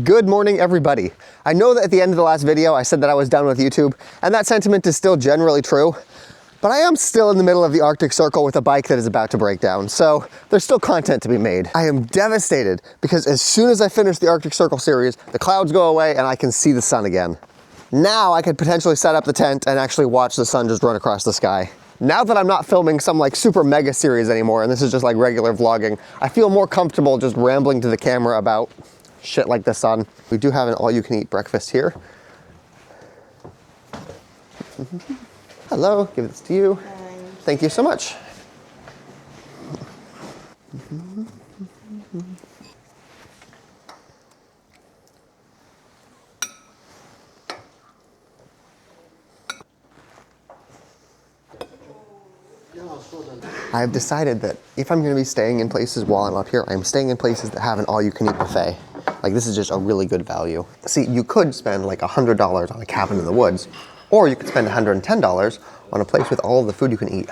Good morning, everybody. I know that at the end of the last video, I said that I was done with YouTube, and that sentiment is still generally true, but I am still in the middle of the Arctic Circle with a bike that is about to break down, so there's still content to be made. I am devastated because as soon as I finish the Arctic Circle series, the clouds go away and I can see the sun again. Now I could potentially set up the tent and actually watch the sun just run across the sky. Now that I'm not filming some like super mega series anymore, and this is just like regular vlogging, I feel more comfortable just rambling to the camera about shit like the sun. We do have an all-you-can-eat breakfast here. Hello, give this to you. Hi. Thank you so much. I have decided that if I'm going to be staying in places while I'm up here, I'm staying in places that have an all-you-can-eat buffet. Like, this is just a really good value. See, you could spend like $100 on a cabin in the woods, or you could spend $110 on a place with all of the food you can eat.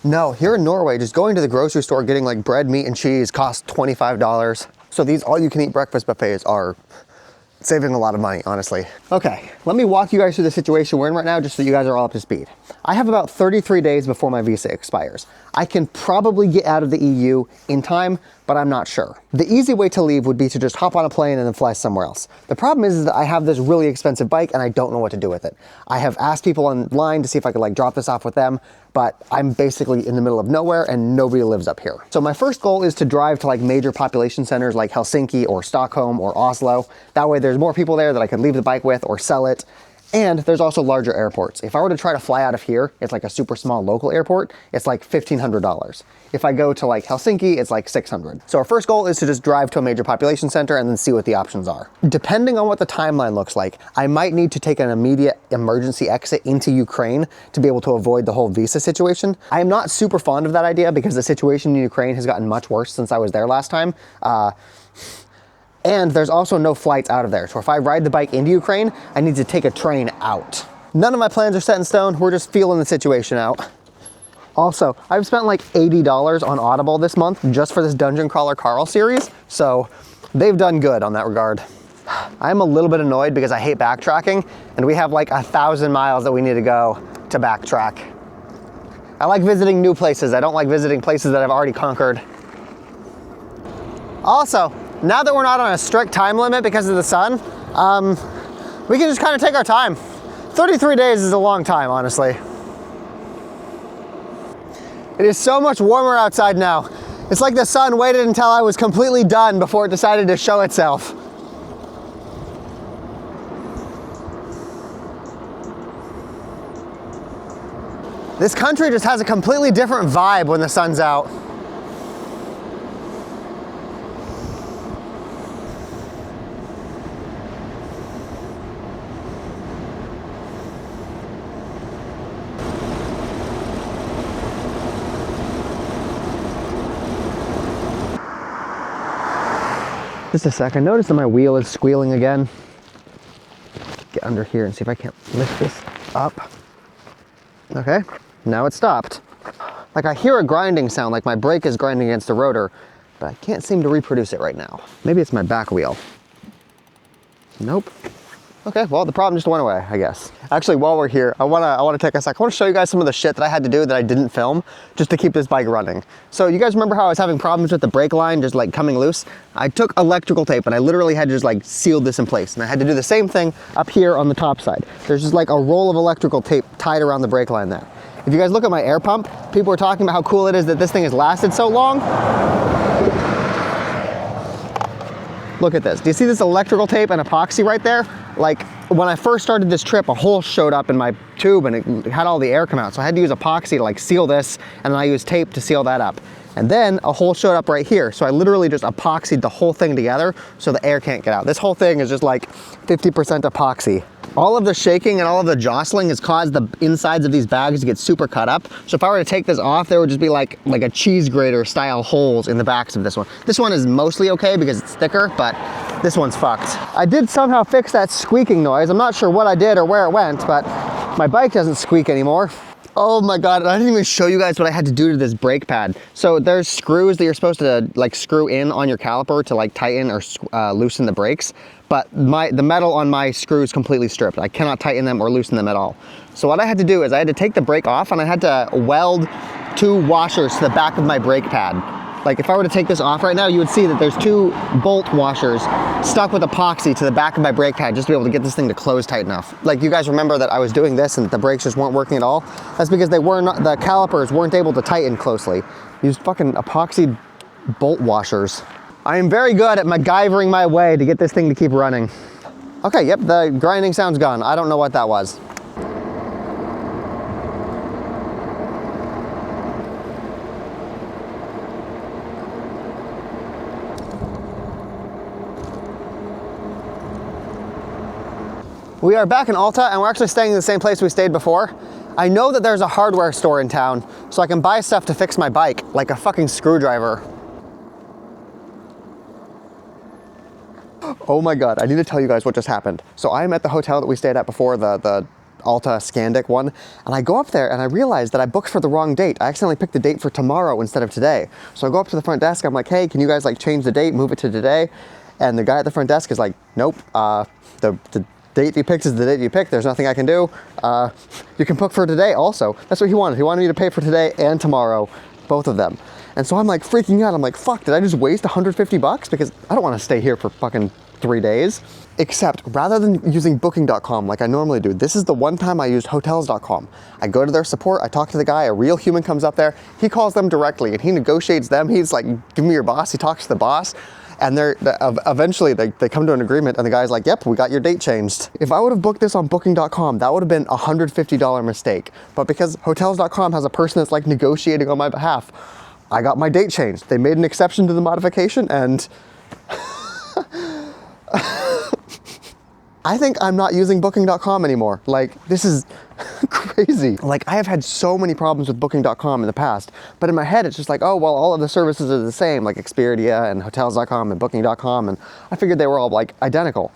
No, here in Norway, just going to the grocery store, getting like bread, meat, and cheese costs $25. So these all-you-can-eat breakfast buffets are saving a lot of money, honestly. Okay, let me walk you guys through the situation we're in right now just so you guys are all up to speed. I have about 33 days before my visa expires. I can probably get out of the EU in time, but I'm not sure. The easy way to leave would be to just hop on a plane and then fly somewhere else. The problem is that I have this really expensive bike and I don't know what to do with it. I have asked people online to see if I could like drop this off with them, but I'm basically in the middle of nowhere and nobody lives up here. So my first goal is to drive to like major population centers like Helsinki or Stockholm or Oslo. That way there's more people there that I could leave the bike with or sell it. And there's also larger airports. If I were to try to fly out of here, it's like a super small local airport, it's like $1,500. If I go to like Helsinki, it's like $600. So our first goal is to just drive to a major population center and then see what the options are. Depending on what the timeline looks like, I might need to take an immediate emergency exit into Ukraine to be able to avoid the whole visa situation. I am not super fond of that idea because the situation in Ukraine has gotten much worse since I was there last time. And there's also no flights out of there. So if I ride the bike into Ukraine, I need to take a train out. None of my plans are set in stone. We're just feeling the situation out. Also, I've spent like $80 on Audible this month just for this Dungeon Crawler Carl series. So they've done good on that regard. I'm a little bit annoyed because I hate backtracking and we have like 1,000 miles that we need to go to backtrack. I like visiting new places. I don't like visiting places that I've already conquered. Also, now that we're not on a strict time limit because of the sun, we can just kind of take our time. 33 days is a long time, honestly. It is so much warmer outside now. It's like the sun waited until I was completely done before it decided to show itself. This country just has a completely different vibe when the sun's out. Just a sec, I noticed that my wheel is squealing again. Get under here and see if I can't lift this up. Okay, now it stopped. Like I hear a grinding sound, like my brake is grinding against the rotor, but I can't seem to reproduce it right now. Maybe it's my back wheel. Nope. Okay, well, the problem just went away, I guess. Actually, while we're here, I wanna take a sec. I wanna show you guys some of the shit that I had to do that I didn't film just to keep this bike running. So you guys remember how I was having problems with the brake line just like coming loose? I took electrical tape and I literally had to just like seal this in place. And I had to do the same thing up here on the top side. There's just like a roll of electrical tape tied around the brake line there. If you guys look at my air pump, people are talking about how cool it is that this thing has lasted so long. Look at this. Do you see this electrical tape and epoxy right there? Like when I first started this trip, a hole showed up in my tube and it had all the air come out. So I had to use epoxy to like seal this, and then I used tape to seal that up. And then a hole showed up right here. So I literally just epoxied the whole thing together so the air can't get out. This whole thing is just like 50% epoxy. All of the shaking and all of the jostling has caused the insides of these bags to get super cut up. So if I were to take this off, there would just be like a cheese grater style holes in the backs of this one. This one is mostly okay because it's thicker, but this one's fucked. I did somehow fix that squeaking noise. I'm not sure what I did or where it went, but my bike doesn't squeak anymore. Oh my God, I didn't even show you guys what I had to do to this brake pad. So there's screws that you're supposed to like screw in on your caliper to like tighten or loosen the brakes. But the metal on my screw is completely stripped. I cannot tighten them or loosen them at all. So what I had to do is I had to take the brake off and I had to weld 2 washers to the back of my brake pad. Like if I were to take this off right now, you would see that there's 2 bolt washers stuck with epoxy to the back of my brake pad just to be able to get this thing to close tight enough. Like you guys remember that I was doing this and the brakes just weren't working at all? That's because the calipers weren't able to tighten closely. Used fucking epoxy bolt washers. I am very good at MacGyvering my way to get this thing to keep running. Okay, yep, the grinding sound's gone. I don't know what that was. We are back in Alta and we're actually staying in the same place we stayed before. I know that there's a hardware store in town, so I can buy stuff to fix my bike, like a fucking screwdriver. Oh my God, I need to tell you guys what just happened. So I'm at the hotel that we stayed at before, the Alta Scandic one, and I go up there and I realize that I booked for the wrong date. I accidentally picked the date for tomorrow instead of today. So I go up to the front desk, I'm like, hey, can you guys like change the date, move it to today? And the guy at the front desk is like, nope, the date you picked is the date you picked. There's nothing I can do. You can book for today also. That's what he wanted. He wanted me to pay for today and tomorrow, both of them. And so I'm like freaking out. I'm like, fuck, did I just waste 150 bucks? Because I don't want to stay here for fucking 3 days. Except rather than using booking.com like I normally do, this is the one time I used hotels.com. I go to their support, I talk to the guy, a real human comes up there, he calls them directly and he negotiates them. He's like, give me your boss. He talks to the boss. And eventually they come to an agreement and the guy's like, yep, we got your date changed. If I would have booked this on booking.com, that would have been a $150 mistake. But because hotels.com has a person that's like negotiating on my behalf, I got my date changed. They made an exception to the modification and I think I'm not using booking.com anymore. Like, this is crazy. Like, I have had so many problems with booking.com in the past, but in my head, it's just like, oh, well, all of the services are the same, like Expedia and hotels.com and booking.com, and I figured they were all like identical.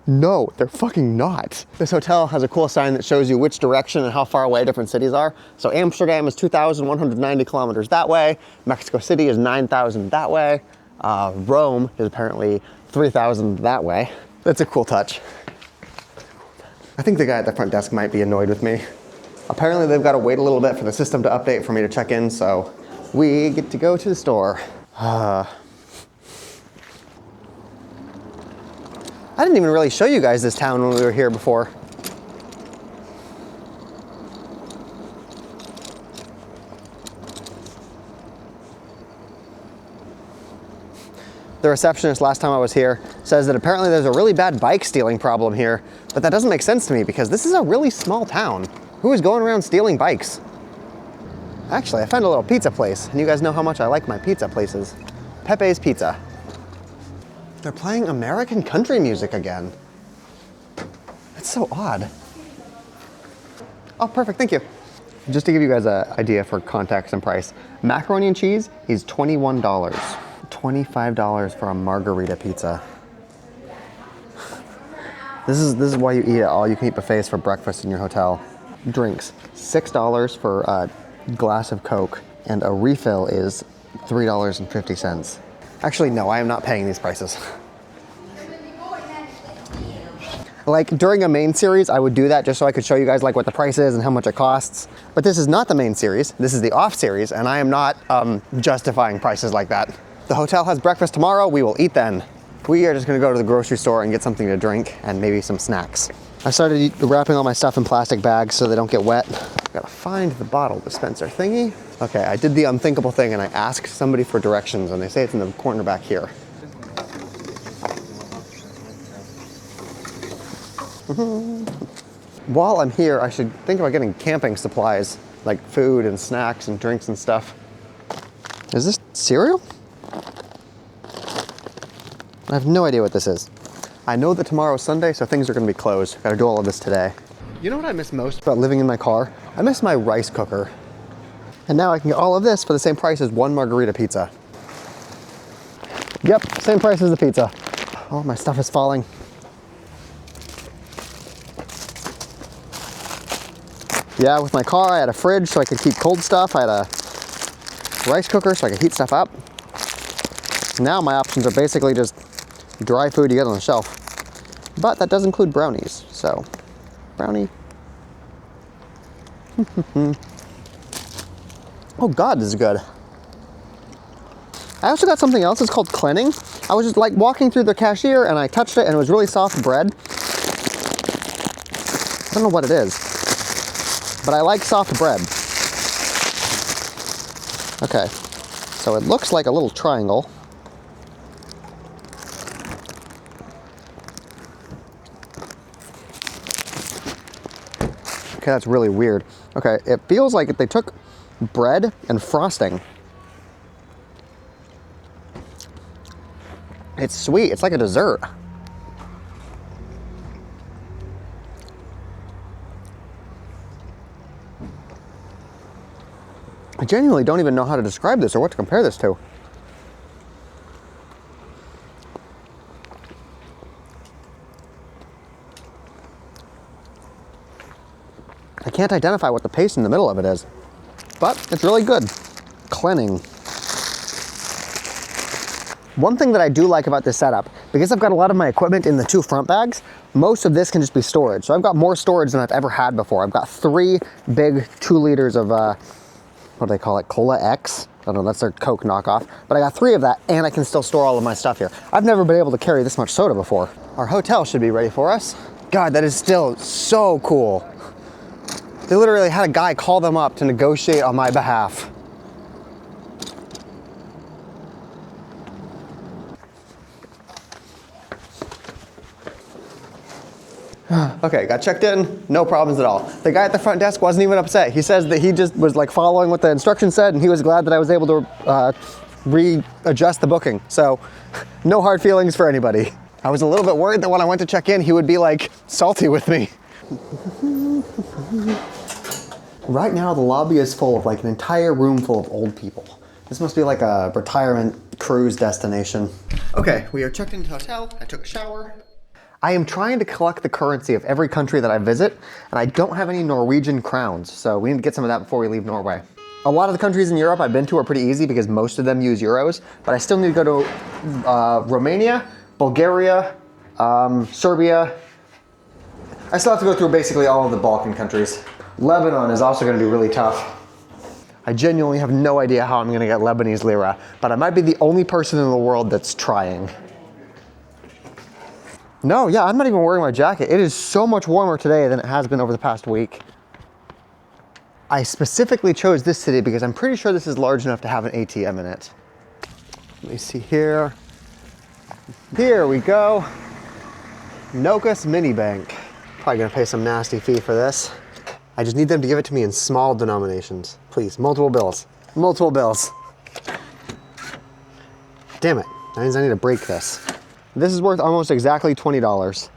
No, they're fucking not. This hotel has a cool sign that shows you which direction and how far away different cities are. So Amsterdam is 2,190 kilometers that way. Mexico City is 9,000 that way. Rome is apparently 3,000 that way. That's a cool touch. I think the guy at the front desk might be annoyed with me. Apparently they've got to wait a little bit for the system to update for me to check in, so we get to go to the store. I didn't even really show you guys this town when we were here before. The receptionist last time I was here says that apparently there's a really bad bike stealing problem here, but that doesn't make sense to me because this is a really small town. Who is going around stealing bikes? Actually, I found a little pizza place, and you guys know how much I like my pizza places. Pepe's Pizza. They're playing American country music again. That's so odd. Oh, perfect, thank you. Just to give you guys an idea for context and price, macaroni and cheese is $21. $25 for a margarita pizza. This is why you eat at all-you-can-eat buffets for breakfast in your hotel. Drinks, $6 for a glass of Coke, and a refill is $3.50. Actually, no, I am not paying these prices. Like during a main series, I would do that just so I could show you guys like what the price is and how much it costs. But this is not the main series, this is the off series, and I am not justifying prices like that. The hotel has breakfast tomorrow, we will eat then. We are just gonna go to the grocery store and get something to drink and maybe some snacks. I started wrapping all my stuff in plastic bags so they don't get wet. Gotta find the bottle dispenser thingy. Okay, I did the unthinkable thing and I asked somebody for directions and they say it's in the corner back here. While I'm here, I should think about getting camping supplies, like food and snacks and drinks and stuff. Is this cereal? I have no idea what this is. I know that tomorrow's Sunday, so things are gonna be closed. Gotta do all of this today. You know what I miss most about living in my car? I miss my rice cooker. And now I can get all of this for the same price as one margarita pizza. Yep, same price as the pizza. Oh, my stuff is falling. Yeah, with my car, I had a fridge so I could keep cold stuff. I had a rice cooker so I could heat stuff up. Now my options are basically just dry food you get on the shelf. But that does include brownies, so brownie. Oh God, this is good. I also got something else, it's called cleaning. I was just like walking through the cashier and I touched it and it was really soft bread. I don't know what it is, but I like soft bread. Okay, so it looks like a little triangle. Okay, that's really weird. Okay, it feels like they took bread and frosting. It's sweet, it's like a dessert. I genuinely don't even know how to describe this or what to compare this to. I can't identify what the paste in the middle of it is, but it's really good. Cleaning. One thing that I do like about this setup, because I've got a lot of my equipment in the 2 front bags, most of this can just be storage. So I've got more storage than I've ever had before. I've got 3 big 2 liters of, what do they call it, Cola X? I don't know, that's their Coke knockoff. But I got 3 of that, and I can still store all of my stuff here. I've never been able to carry this much soda before. Our hotel should be ready for us. God, that is still so cool. They literally had a guy call them up to negotiate on my behalf. Okay, got checked in, no problems at all. The guy at the front desk wasn't even upset. He says that he just was like following what the instructions said and he was glad that I was able to readjust the booking. So, no hard feelings for anybody. I was a little bit worried that when I went to check in, he would be like salty with me. Right now, the lobby is full of like an entire room full of old people. This must be like a retirement cruise destination. Okay, we are checked into the hotel. I took a shower. I am trying to collect the currency of every country that I visit, and I don't have any Norwegian crowns, so we need to get some of that before we leave Norway. A lot of the countries in Europe I've been to are pretty easy because most of them use euros, but I still need to go to Romania, Bulgaria, Serbia. I still have to go through basically all of the Balkan countries. Lebanon is also going to be really tough. I genuinely have no idea how I'm going to get Lebanese lira, but I might be the only person in the world that's trying. No, yeah, I'm not even wearing my jacket. It is so much warmer today than it has been over the past week. I specifically chose this city because I'm pretty sure this is large enough to have an ATM in it. Let me see here. Here we go. Nokas Mini Bank. Probably gonna pay some nasty fee for this. I just need them to give it to me in small denominations. Please, multiple bills. Multiple bills. Damn it, that means I need to break this. This is worth almost exactly $20.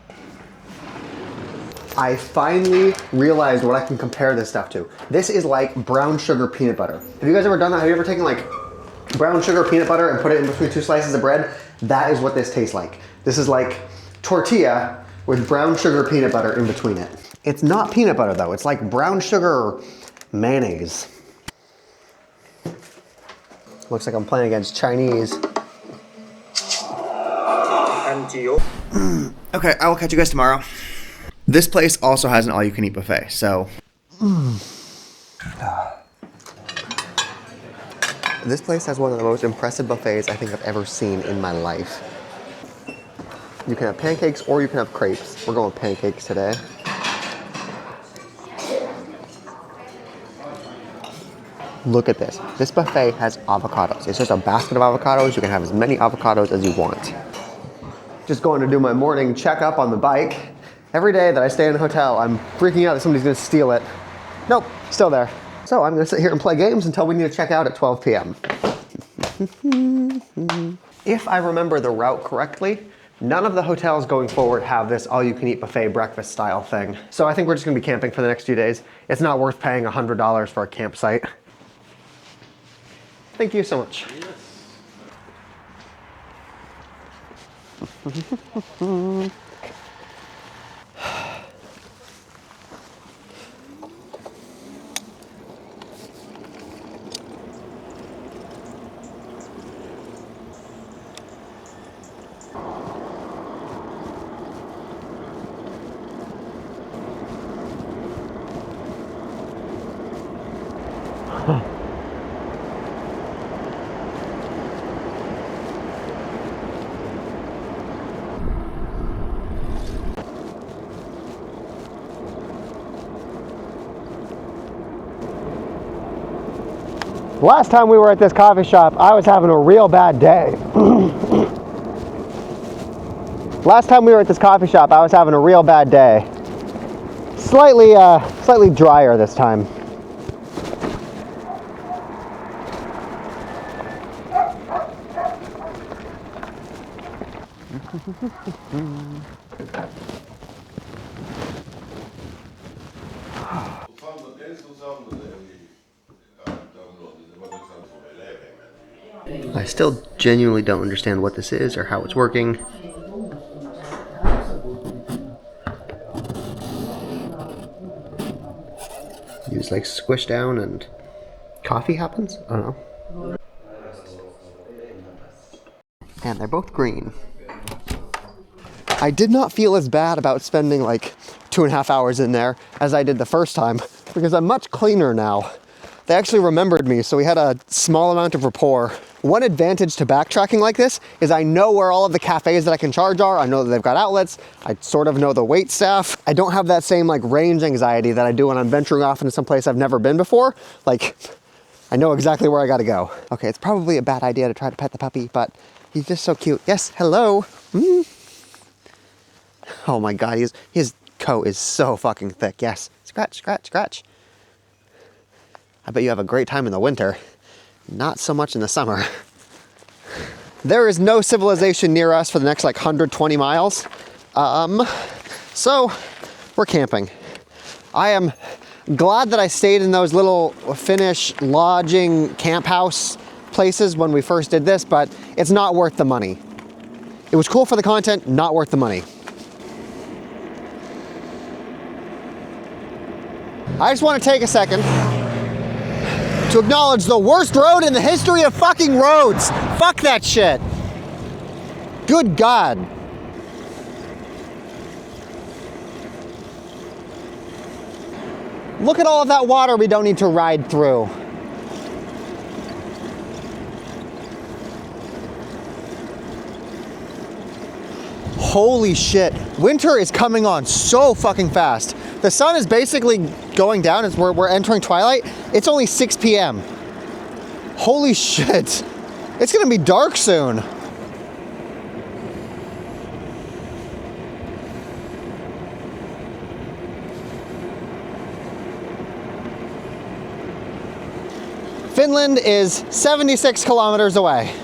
I finally realized what I can compare this stuff to. This is like brown sugar peanut butter. Have you guys ever done that? Have you ever taken like brown sugar peanut butter and put it in between 2 slices of bread? That is what this tastes like. This is like tortilla with brown sugar peanut butter in between it. It's not peanut butter though. It's like brown sugar mayonnaise. Looks like I'm playing against Chinese. Okay, I will catch you guys tomorrow. This place also has an all-you-can-eat buffet, so... This place has one of the most impressive buffets I think I've ever seen in my life. You can have pancakes or you can have crepes. We're going with pancakes today. Look at this. This buffet has avocados. It's just a basket of avocados. You can have as many avocados as you want. Just going to do my morning checkup on the bike. Every day that I stay in the hotel, I'm freaking out that somebody's gonna steal it. Nope, still there. So I'm gonna sit here and play games until we need to check out at 12 p.m. If I remember the route correctly, none of the hotels going forward have this all-you-can-eat buffet breakfast style thing. So I think we're just gonna be camping for the next few days. It's not worth paying $100 for a campsite. Thank you so much. Last time we were at this coffee shop, I was having a real bad day. Last time we were at this coffee shop, I was having a real bad day. Slightly drier this time. I still genuinely don't understand what this is or how it's working. You just like squish down and coffee happens? I don't know. And they're both green. I did not feel as bad about spending like 2.5 hours in there as I did the first time because I'm much cleaner now. They actually remembered me, so we had a small amount of rapport. One advantage to backtracking like this is I know where all of the cafes that I can charge are. I know that they've got outlets. I sort of know the wait staff. I don't have that same like range anxiety that I do when I'm venturing off into some place I've never been before. Like, I know exactly where I gotta go. Okay, it's probably a bad idea to try to pet the puppy, but he's just so cute. Yes, hello. Oh my God, his coat is so fucking thick. Yes, scratch, scratch, scratch. I bet you have a great time in the winter. Not so much in the summer. There is no civilization near us for the next like 120 miles. So we're camping. I am glad that I stayed in those little Finnish lodging camp house places when we first did this, but it's not worth the money. It was cool for the content, not worth the money. I just want to take a second to acknowledge the worst road in the history of fucking roads. Fuck that shit. Good God. Look at all of that water we don't need to ride through. Holy shit. Winter is coming on so fucking fast. The sun is basically going down as we're entering twilight. It's only 6 p.m. Holy shit. It's gonna be dark soon. Finland is 76 kilometers away.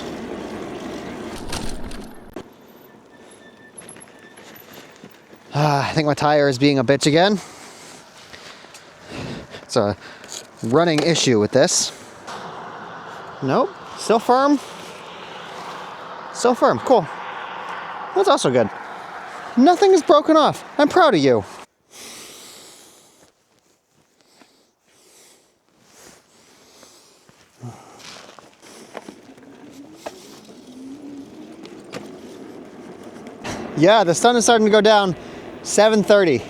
I think my tire is being a bitch again. It's a running issue with this. Nope, still firm. Still firm, cool. That's also good. Nothing is broken off. I'm proud of you. Yeah, the sun is starting to go down. 7:30.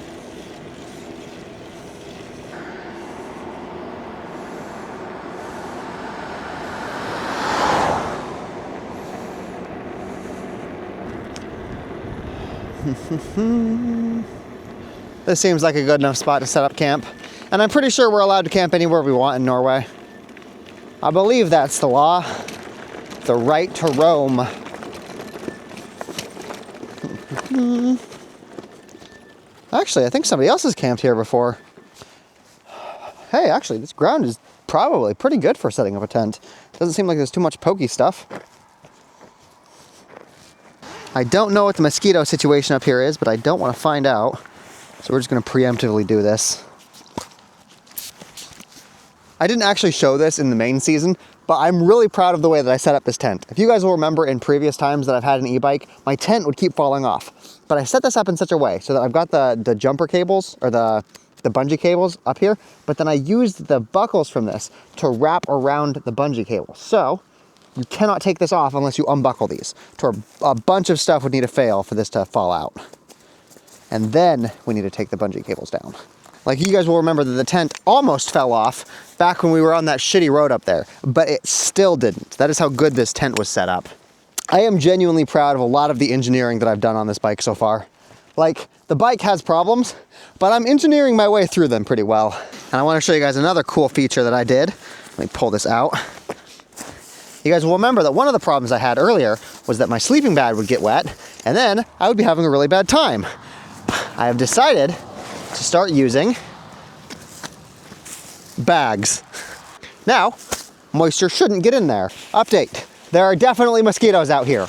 This seems like a good enough spot to set up camp. And I'm pretty sure we're allowed to camp anywhere we want in Norway. I believe that's the law. The right to roam. Actually, I think somebody else has camped here before. Hey, actually, this ground is probably pretty good for setting up a tent. Doesn't seem like there's too much pokey stuff. I don't know what the mosquito situation up here is, but I don't want to find out. So we're just going to preemptively do this. I didn't actually show this in the main season, but I'm really proud of the way that I set up this tent. If you guys will remember in previous times that I've had an e-bike, my tent would keep falling off. But I set this up in such a way so that I've got the jumper cables, or the bungee cables up here, but then I used the buckles from this to wrap around the bungee cable. So you cannot take this off unless you unbuckle these. A bunch of stuff would need to fail for this to fall out. And then we need to take the bungee cables down. Like, you guys will remember that the tent almost fell off back when we were on that shitty road up there, but it still didn't. That is how good this tent was set up. I am genuinely proud of a lot of the engineering that I've done on this bike so far. Like, the bike has problems, but I'm engineering my way through them pretty well. And I want to show you guys another cool feature that I did. Let me pull this out. You guys will remember that one of the problems I had earlier was that my sleeping bag would get wet, and then I would be having a really bad time. I have decided to start using bags. Now, moisture shouldn't get in there. Update, there are definitely mosquitoes out here.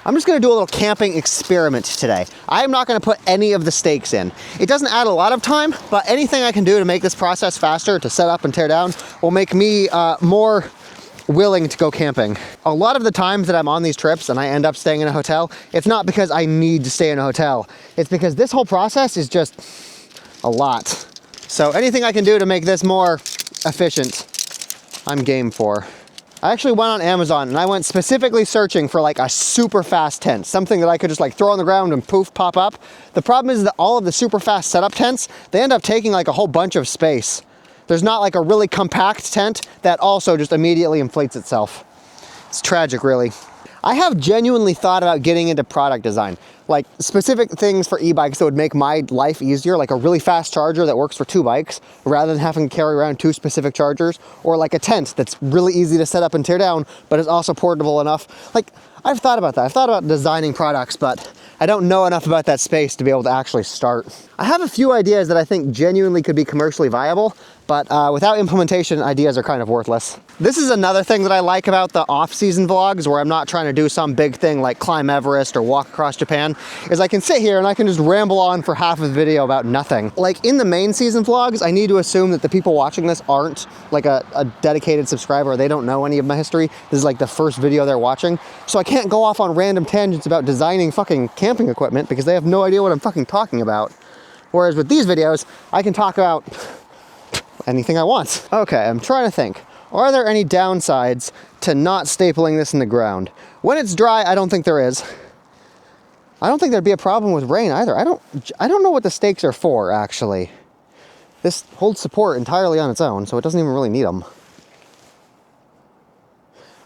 I'm just gonna do a little camping experiment today. I am not gonna put any of the stakes in. It doesn't add a lot of time, but anything I can do to make this process faster, to set up and tear down, will make me more willing to go camping. A lot of the times that I'm on these trips and I end up staying in a hotel, it's not because I need to stay in a hotel. It's because this whole process is just a lot. So anything I can do to make this more efficient, I'm game for. I actually went on Amazon and I went specifically searching for like a super fast tent, something that I could just like throw on the ground and poof, pop up. The problem is that all of the super fast setup tents, they end up taking like a whole bunch of space. There's not like a really compact tent that also just immediately inflates itself. It's tragic, really. I have genuinely thought about getting into product design, like specific things for e-bikes that would make my life easier, like a really fast charger that works for 2 bikes, rather than having to carry around 2 specific chargers, or like a tent that's really easy to set up and tear down, but is also portable enough. Like, I've thought about that. I've thought about designing products, but I don't know enough about that space to be able to actually start. I have a few ideas that I think genuinely could be commercially viable, but without implementation, ideas are kind of worthless. This is another thing that I like about the off-season vlogs, where I'm not trying to do some big thing like climb Everest or walk across Japan, is I can sit here and I can just ramble on for half of the video about nothing. Like in the main season vlogs, I need to assume that the people watching this aren't like a dedicated subscriber. They don't know any of my history. This is like the first video they're watching. So I can't go off on random tangents about designing fucking camping equipment because they have no idea what I'm fucking talking about. Whereas with these videos, I can talk about anything I want. Okay, I'm trying to think. Are there any downsides to not stapling this in the ground? When it's dry, I don't think there is. I don't think there'd be a problem with rain either. I don't know what the stakes are for, actually. This holds support entirely on its own, so it doesn't even really need them.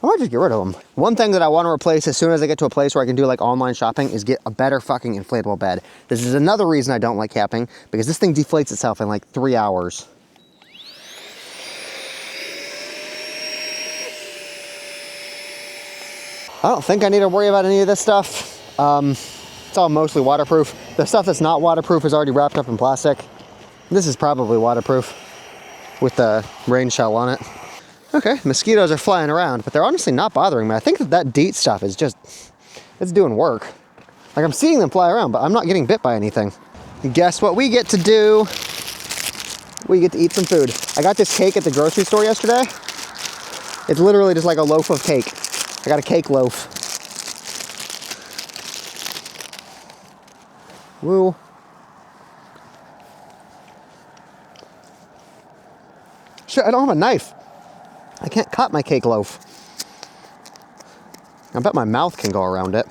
I might just get rid of them. One thing that I want to replace as soon as I get to a place where I can do like online shopping is get a better fucking inflatable bed. This is another reason I don't like camping, because this thing deflates itself in like 3 hours. I don't think I need to worry about any of this stuff. It's all mostly waterproof. The stuff that's not waterproof is already wrapped up in plastic. This is probably waterproof with the rain shell on it. Okay, mosquitoes are flying around, but they're honestly not bothering me. I think that DEET stuff is just, it's doing work. Like I'm seeing them fly around, but I'm not getting bit by anything. And guess what we get to do? We get to eat some food. I got this cake at the grocery store yesterday. It's literally just like a loaf of cake. I got a cake loaf. Woo. Shit, I don't have a knife. I can't cut my cake loaf. I bet my mouth can go around it.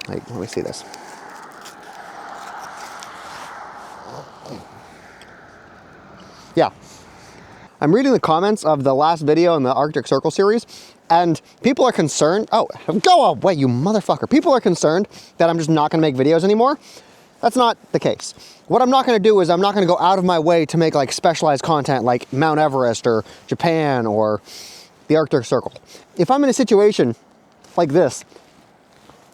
Like, let me see this. Yeah. I'm reading the comments of the last video in the Arctic Circle series, and people are concerned. Oh, go away, you motherfucker. People are concerned that I'm just not gonna make videos anymore. That's not the case. What I'm not gonna do is I'm not gonna go out of my way to make like specialized content like Mount Everest or Japan or the Arctic Circle. If I'm in a situation like this,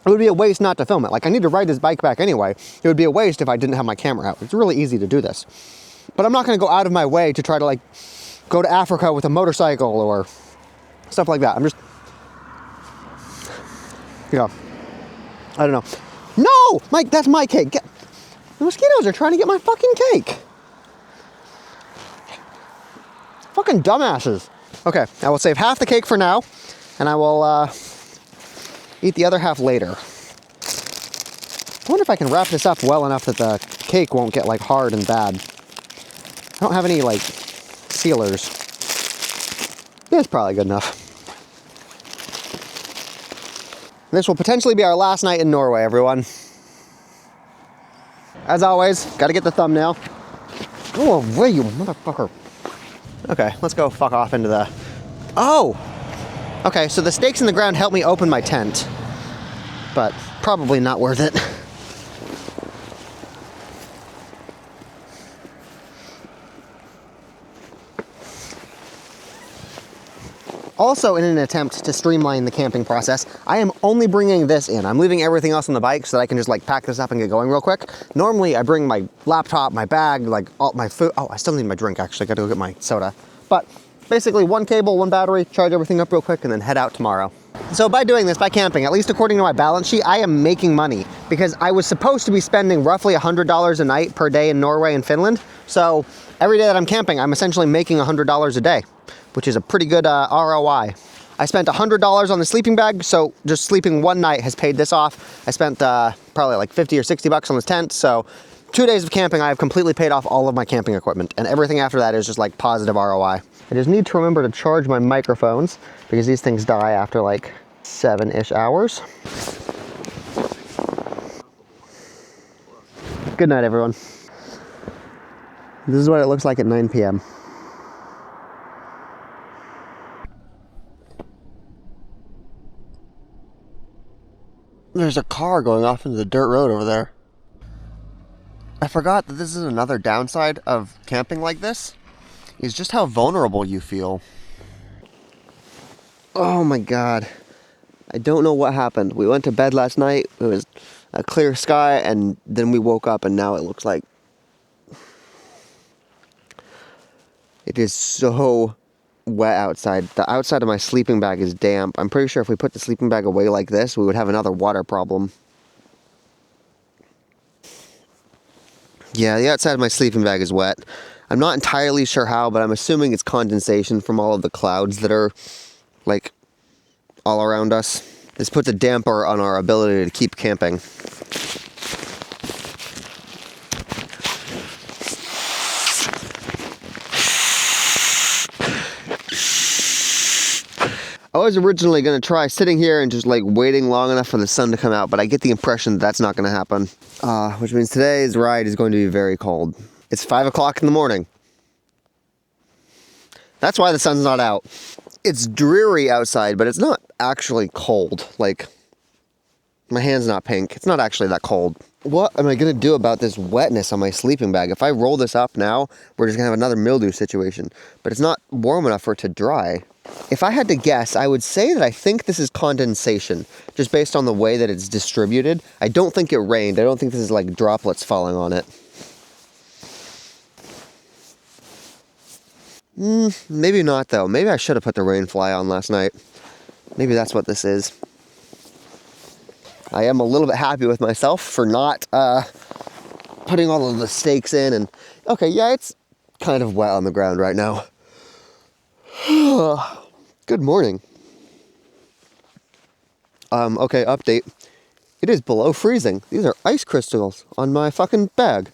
it would be a waste not to film it. Like I need to ride this bike back anyway. It would be a waste if I didn't have my camera out. It's really easy to do this. But I'm not gonna go out of my way to try to like go to Africa with a motorcycle or stuff like that. I'm just, you know, I don't know. No, Mike, that's my cake. The mosquitoes are trying to get my fucking cake. Fucking dumbasses. Okay, I will save half the cake for now, and I will eat the other half later. I wonder if I can wrap this up well enough that the cake won't get like hard and bad. I don't have any like sealers. It's probably good enough. This will potentially be our last night in Norway, everyone. As always, gotta get the thumbnail. Go away, you motherfucker. Okay, let's go fuck off into the... Oh! Okay, so the stakes in the ground help me open my tent. But probably not worth it. Also, in an attempt to streamline the camping process, I am only bringing this in. I'm leaving everything else on the bike so that I can just like pack this up and get going real quick. Normally, I bring my laptop, my bag, like all my food. Oh, I still need my drink actually. I gotta go get my soda. But basically, one cable, one battery, charge everything up real quick, and then head out tomorrow. So by doing this, by camping, at least according to my balance sheet, I am making money because I was supposed to be spending roughly $100 a night per day in Norway and Finland. So every day that I'm camping, I'm essentially making $100 a day, which is a pretty good ROI. I spent $100 on the sleeping bag, so just sleeping one night has paid this off. I spent probably like 50 or 60 bucks on this tent, so 2 days of camping, I have completely paid off all of my camping equipment, and everything after that is just like positive ROI. I just need to remember to charge my microphones because these things die after like 7-ish hours. Good night, everyone. This is what it looks like at 9 p.m. There's a car going off into the dirt road over there. I forgot that this is another downside of camping like this, is just how vulnerable you feel. Oh my God. I don't know what happened. We went to bed last night, it was a clear sky, and then we woke up and now it looks like it is so wet outside. The outside of my sleeping bag is damp. I'm pretty sure if we put the sleeping bag away like this, we would have another water problem. Yeah, the outside of my sleeping bag is wet. I'm not entirely sure how, but I'm assuming it's condensation from all of the clouds that are, like, all around us. This puts a damper on our ability to keep camping. I was originally going to try sitting here and just like waiting long enough for the sun to come out, but I get the impression that that's not going to happen. Which means today's ride is going to be very cold. It's 5 o'clock in the morning. That's why the sun's not out. It's dreary outside, but it's not actually cold. Like, my hand's not pink. It's not actually that cold. What am I going to do about this wetness on my sleeping bag? If I roll this up now, we're just going to have another mildew situation. But it's not warm enough for it to dry. If I had to guess, I would say that I think this is condensation, just based on the way that it's distributed. I don't think it rained. I don't think this is like droplets falling on it. Maybe not though. Maybe I should have put the rain fly on last night. Maybe that's what this is. I am a little bit happy with myself for not putting all of the stakes in and... Okay, yeah, it's kind of wet on the ground right now. Good morning. Okay, update. It is below freezing. These are ice crystals on my fucking bag.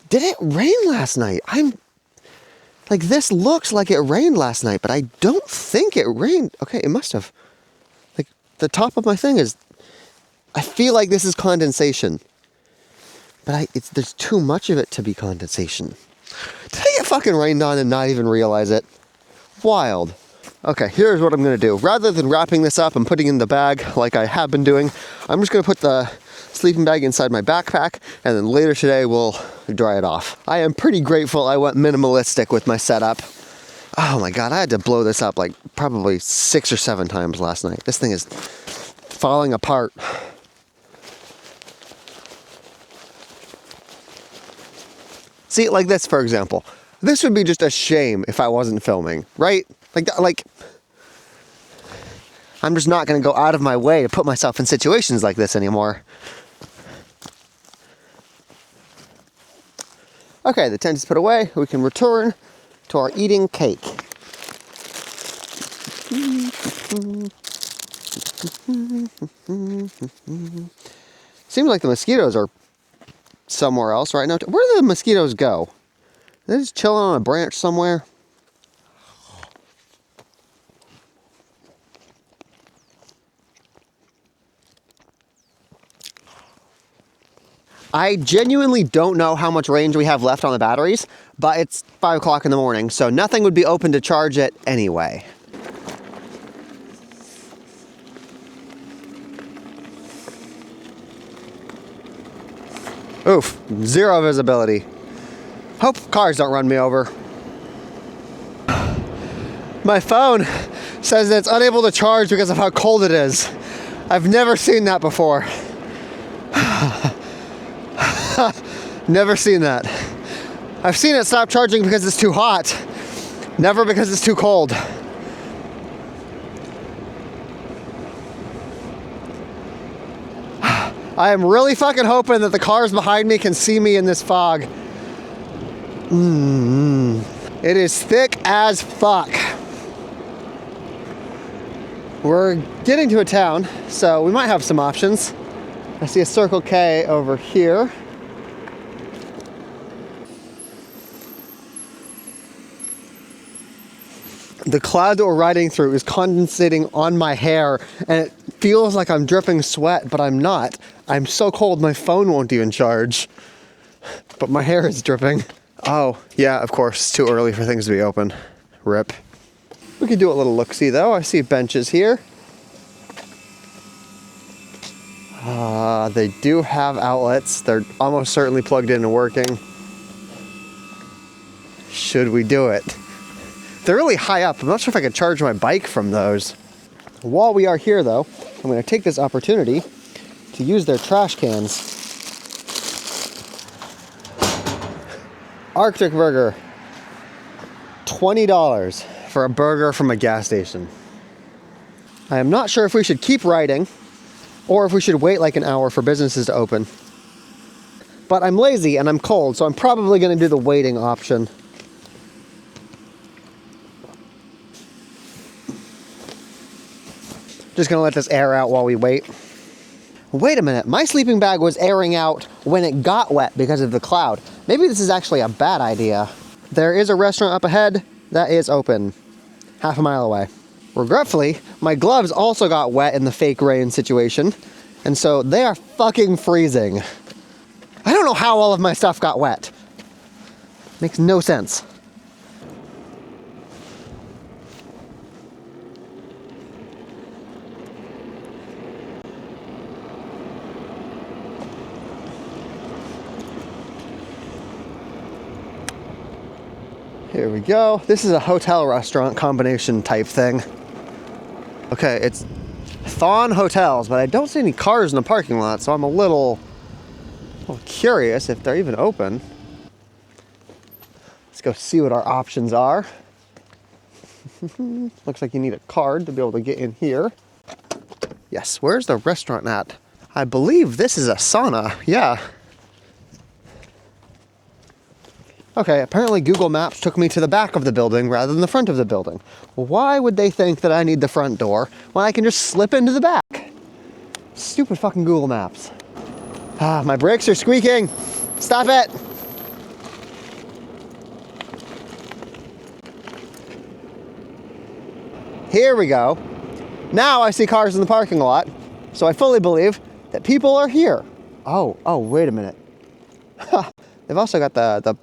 Did it rain last night? Like, this looks like it rained last night, but I don't think it rained. Okay, it must have. Like, the top of my thing is... I feel like this is condensation. But there's too much of it to be condensation. Did I get fucking rained on and not even realize it? Wild. Okay, here's what I'm going to do. Rather than wrapping this up and putting it in the bag like I have been doing, I'm just going to put the sleeping bag inside my backpack, and then later today we'll dry it off. I am pretty grateful I went minimalistic with my setup. Oh my God, I had to blow this up like probably 6 or 7 times last night. This thing is falling apart. See, like this, for example. This would be just a shame if I wasn't filming, right? Like, I'm just not going to go out of my way to put myself in situations like this anymore. Okay, the tent is put away. We can return to our eating cake. Seems like the mosquitoes are somewhere else right now. Where do the mosquitoes go? They're just chilling on a branch somewhere. I genuinely don't know how much range we have left on the batteries, but it's 5 o'clock in the morning, so nothing would be open to charge it anyway. Oof, 0 visibility. Hope cars don't run me over. My phone says that it's unable to charge because of how cold it is. I've never seen that before. Never seen that. I've seen it stop charging because it's too hot, never because it's too cold. I am really fucking hoping that the cars behind me can see me in this fog. It is thick as fuck. We're getting to a town, so we might have some options. I see a Circle K over here. The cloud that we're riding through is condensating on my hair, and it feels like I'm dripping sweat, but I'm not. I'm so cold my phone won't even charge. But my hair is dripping. Oh, yeah, of course, it's too early for things to be open. Rip. We could do a little look-see though. I see benches here. They do have outlets. They're almost certainly plugged in and working. Should we do it? They're really high up. I'm not sure if I could charge my bike from those. While we are here though, I'm going to take this opportunity to use their trash cans. Arctic Burger. $20 for a burger from a gas station. I am not sure if we should keep riding or if we should wait like an hour for businesses to open. But I'm lazy and I'm cold, so I'm probably going to do the waiting option. Just going to let this air out while we wait. Wait a minute, my sleeping bag was airing out when it got wet because of the cloud. Maybe this is actually a bad idea. There is a restaurant up ahead that is open, half a mile away. Regretfully, my gloves also got wet in the fake rain situation, and so they are fucking freezing. I don't know how all of my stuff got wet. Makes no sense. Here we go. This is a hotel restaurant combination type thing. Okay, it's Thon Hotels, but I don't see any cars in the parking lot, so I'm a little curious if they're even open. Let's go see what our options are. Looks like you need a card to be able to get in here. Yes, where's the restaurant at? I believe this is a sauna, yeah. Okay, apparently Google Maps took me to the back of the building rather than the front of the building. Why would they think that I need the front door when I can just slip into the back? Stupid fucking Google Maps. Ah, my brakes are squeaking. Stop it. Here we go. Now I see cars in the parking lot, so I fully believe that people are here. Oh, wait a minute. They've also got the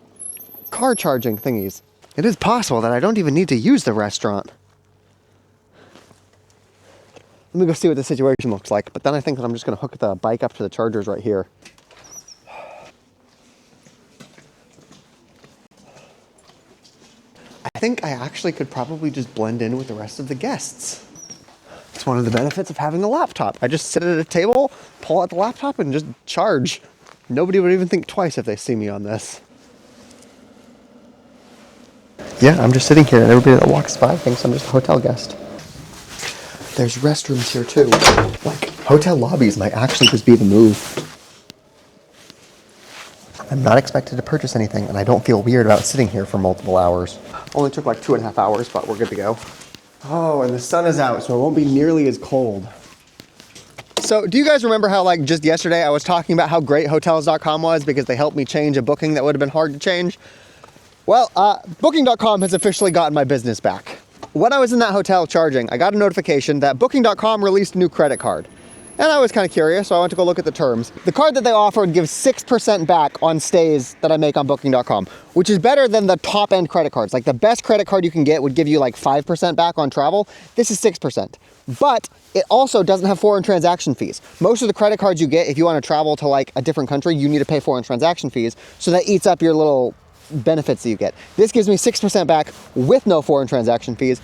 car charging thingies. It is possible that I don't even need to use the restaurant. Let me go see what the situation looks like, but then I think that I'm just going to hook the bike up to the chargers right here. I think I actually could probably just blend in with the rest of the guests. It's one of the benefits of having a laptop. I just sit at a table, pull out the laptop, and just charge. Nobody would even think twice if they see me on this. Yeah, I'm just sitting here and everybody that walks by thinks I'm just a hotel guest. There's restrooms here too. Like, hotel lobbies might actually just be the move. I'm not expected to purchase anything and I don't feel weird about sitting here for multiple hours. Only took like 2.5 hours, but we're good to go. Oh, and the sun is out, so it won't be nearly as cold. So do you guys remember how like just yesterday I was talking about how great Hotels.com was because they helped me change a booking that would have been hard to change? Well, Booking.com has officially gotten my business back. When I was in that hotel charging, I got a notification that Booking.com released a new credit card. And I was kind of curious, so I went to go look at the terms. The card that they offered gives 6% back on stays that I make on Booking.com, which is better than the top-end credit cards. Like the best credit card you can get would give you like 5% back on travel. This is 6%. But it also doesn't have foreign transaction fees. Most of the credit cards you get, if you want to travel to like a different country, you need to pay foreign transaction fees. So that eats up your little benefits that you get. This gives me 6% back with no foreign transaction fees,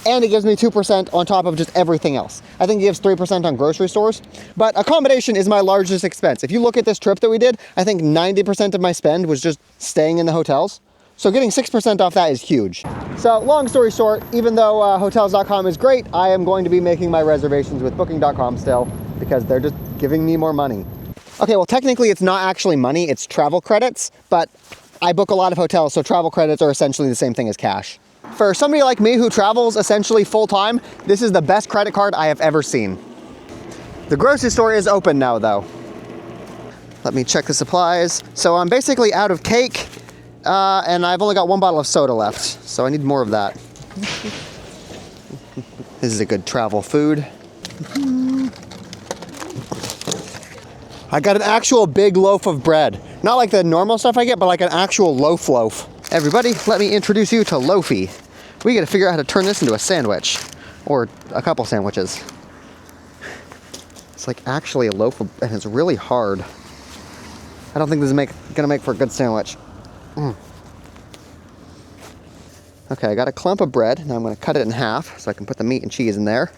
and it gives me 2% on top of just everything else. I think it gives 3% on grocery stores, but accommodation is my largest expense. If you look at this trip that we did, I think 90% of my spend was just staying in the hotels. So getting 6% off that is huge. So long story short, even though hotels.com is great, I am going to be making my reservations with booking.com still because they're just giving me more money. Okay, well technically it's not actually money, it's travel credits, but I book a lot of hotels, so travel credits are essentially the same thing as cash. For somebody like me who travels essentially full-time, this is the best credit card I have ever seen. The grocery store is open now though. Let me check the supplies. So I'm basically out of cake, and I've only got one bottle of soda left, so I need more of that. This is a good travel food. I got an actual big loaf of bread. Not like the normal stuff I get, but like an actual loaf. Everybody, let me introduce you to Loafy. We gotta figure out how to turn this into a sandwich. Or a couple sandwiches. It's like actually a loaf, and it's really hard. I don't think this is gonna make for a good sandwich. Okay, I got a clump of bread. Now I'm gonna cut it in half so I can put the meat and cheese in there.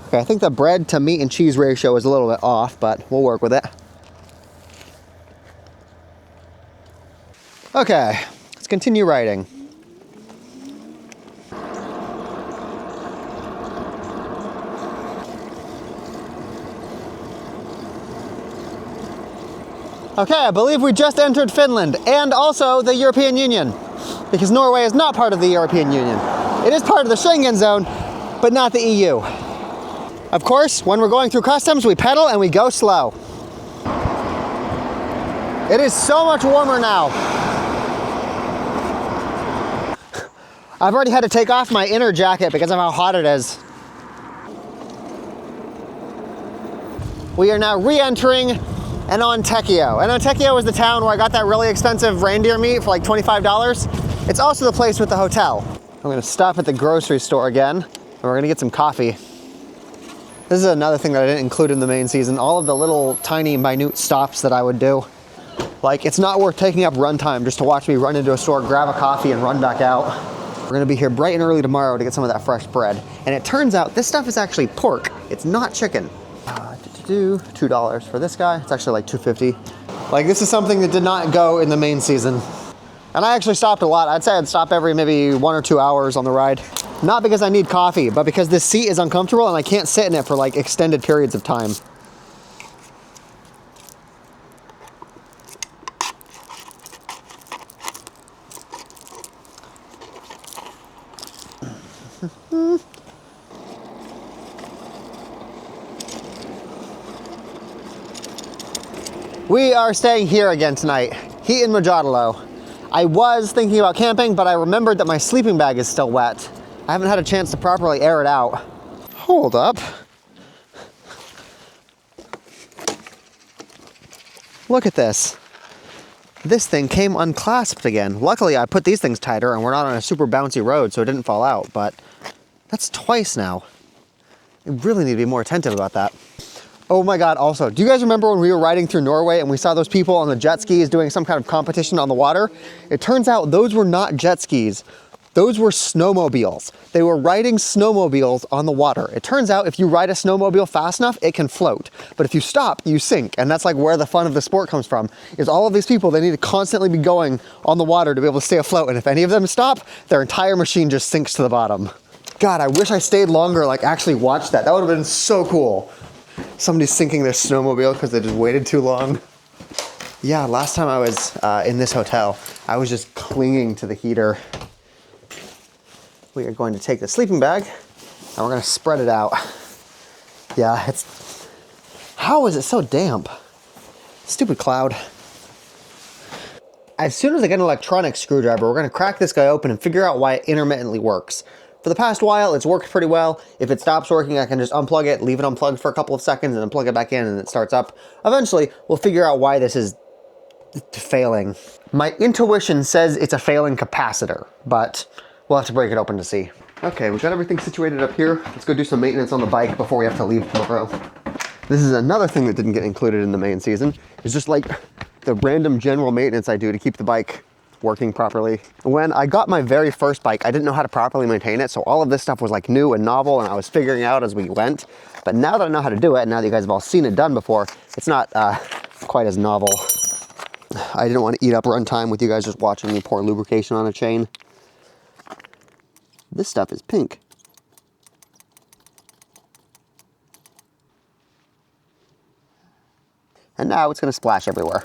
Okay, I think the bread to meat and cheese ratio is a little bit off, but we'll work with it. Okay, let's continue writing. Okay, I believe we just entered Finland and also the European Union, because Norway is not part of the European Union. It is part of the Schengen zone, but not the EU. Of course, when we're going through customs, we pedal and we go slow. It is so much warmer now. I've already had to take off my inner jacket because of how hot it is. We are now re-entering Enontekiö. Enontekiö is the town where I got that really expensive reindeer meat for like $25. It's also the place with the hotel. I'm gonna stop at the grocery store again, and we're gonna get some coffee. This is another thing that I didn't include in the main season, all of the little tiny minute stops that I would do. Like, it's not worth taking up run time just to watch me run into a store, grab a coffee, and run back out. We're gonna be here bright and early tomorrow to get some of that fresh bread. And it turns out this stuff is actually pork. It's not chicken. $2 for this guy. It's actually like $2.50. Like, this is something that did not go in the main season. And I actually stopped a lot. I'd say I'd stop every maybe 1 or 2 hours on the ride. Not because I need coffee, but because this seat is uncomfortable and I can't sit in it for like extended periods of time. We are staying here again tonight, Heat in Mojadalo. I was thinking about camping, but I remembered that my sleeping bag is still wet. I haven't had a chance to properly air it out. Hold up. Look at this. This thing came unclasped again. Luckily, I put these things tighter and we're not on a super bouncy road, so it didn't fall out, but that's twice now. I really need to be more attentive about that. Oh my God, also, do you guys remember when we were riding through Norway and we saw those people on the jet skis doing some kind of competition on the water? It turns out those were not jet skis. Those were snowmobiles. They were riding snowmobiles on the water. It turns out if you ride a snowmobile fast enough, it can float. But if you stop, you sink. And that's like where the fun of the sport comes from, is all of these people, they need to constantly be going on the water to be able to stay afloat. And if any of them stop, their entire machine just sinks to the bottom. God, I wish I stayed longer, like actually watched that. That would have been so cool. Somebody's sinking their snowmobile because they just waited too long. Yeah, last time I was in this hotel, I was just clinging to the heater. We are going to take the sleeping bag and we're going to spread it out. Yeah, how is it so damp? Stupid cloud. As soon as I get an electronic screwdriver, we're going to crack this guy open and figure out why it intermittently works. For the past while, it's worked pretty well. If it stops working, I can just unplug it, leave it unplugged for a couple of seconds, and then plug it back in and it starts up. Eventually, we'll figure out why this is failing. My intuition says it's a failing capacitor, but we'll have to break it open to see. Okay, we've got everything situated up here. Let's go do some maintenance on the bike before we have to leave tomorrow. This is another thing that didn't get included in the main season. It's just like the random general maintenance I do to keep the bike working properly. When I got my very first bike, I didn't know how to properly maintain it, so all of this stuff was like new and novel, and I was figuring out as we went. But now that I know how to do it, and now that you guys have all seen it done before, it's not quite as novel. I didn't want to eat up runtime with you guys just watching me pour lubrication on a chain. This stuff is pink. And now it's going to splash everywhere.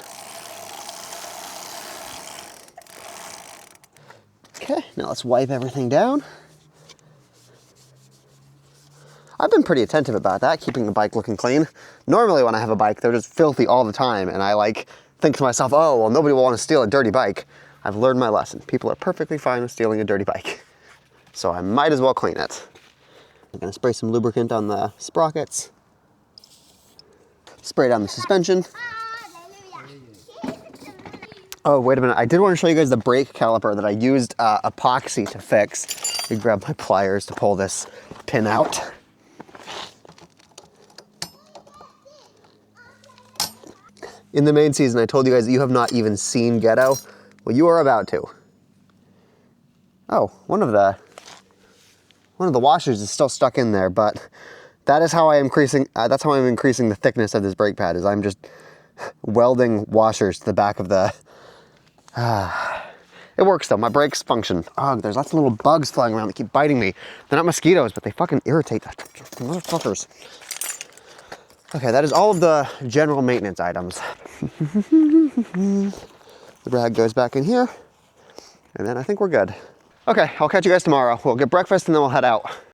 Okay, now let's wipe everything down. I've been pretty attentive about that, keeping the bike looking clean. Normally when I have a bike, they're just filthy all the time, and I like think to myself, oh, well, nobody will want to steal a dirty bike. I've learned my lesson. People are perfectly fine with stealing a dirty bike. So I might as well clean it. I'm going to spray some lubricant on the sprockets. Spray down the suspension. Oh, wait a minute. I did want to show you guys the brake caliper that I used epoxy to fix. I grabbed my pliers to pull this pin out. In the main season, I told you guys that you have not even seen Ghetto. Well, you are about to. Oh, one of the washers is still stuck in there, but that is how I'm increasing the thickness of this brake pad, is I'm just welding washers to the back of the... It works though, my brakes function. Oh, there's lots of little bugs flying around that keep biting me. They're not mosquitoes, but they fucking irritate the motherfuckers. Okay, that is all of the general maintenance items. The rag goes back in here, and then I think we're good. Okay, I'll catch you guys tomorrow. We'll get breakfast and then we'll head out.